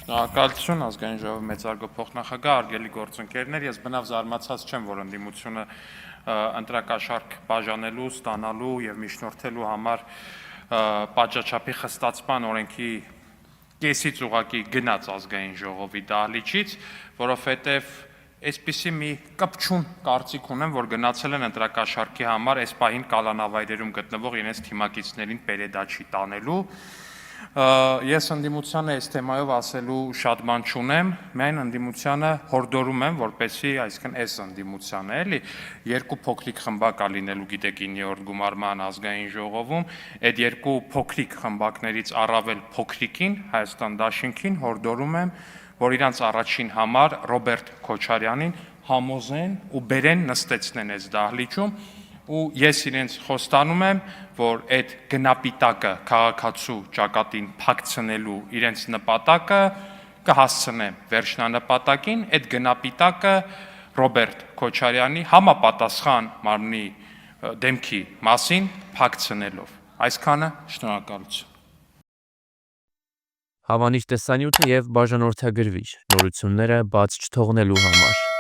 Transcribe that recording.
Շնորհակալություն ազգային ժողովի մեծարգո փոխնախագահ, արգելի գործընկերներ, ես բնավ զարմացած չեմ, որ ընդդիմությունը ընտրակաշառք բաժանելու, ստանալու եւ միջնորդելու համար պատժաչափի խստացման օրենքի կեսից ուղղակի գնաց ազգային ժողովի դահլիճից, որովհետեւ այսպիսի մի կպչուն կարծիք ունեմ, որ գնացել են ընտրակաշառքի համար այս պահին կալանավայրերում գտնվող իրենց թիմակիցներին պերեդաչի տանելու։ Ես ընդդիմությանը այս թեմայով ասելու շատ բան չունեմ, միայն ընդդիմությանը հորդորում եմ, որպեսզի, այսինքն այս ընդդիմությանը էլի, երկու փոքրիկ խմբակ ա լինելու, գիտեք, 9-րդ գումարման ազգային ժողովում, այդ երկու փոքրիկ խմբակներից առավել փոքրիկին, Հայաստան Դաշինքին հորդորում եմ, որ իրանց առաջին համար Ռոբերտ Քոչարյանին համոզեն ու բերեն նստեցնեն այս դահլիճում, ու ես իրենց խոստանում եմ, որ այդ գնապիտակը քաղաքացու ճակատին փակցնելու իրենց նպատակը կհասցնեմ վերջնանպատակին, այդ գնապիտակը Ռոբերտ Քոչարյանի համապատասխան մարմնի դեմքի մասին փակցնելով։ Այսքանը, շնորհակալություն։ Հավանիչ տեսանյութը եւ բաժանորդագրվիչ նորությունները բաց չթողնելու համար։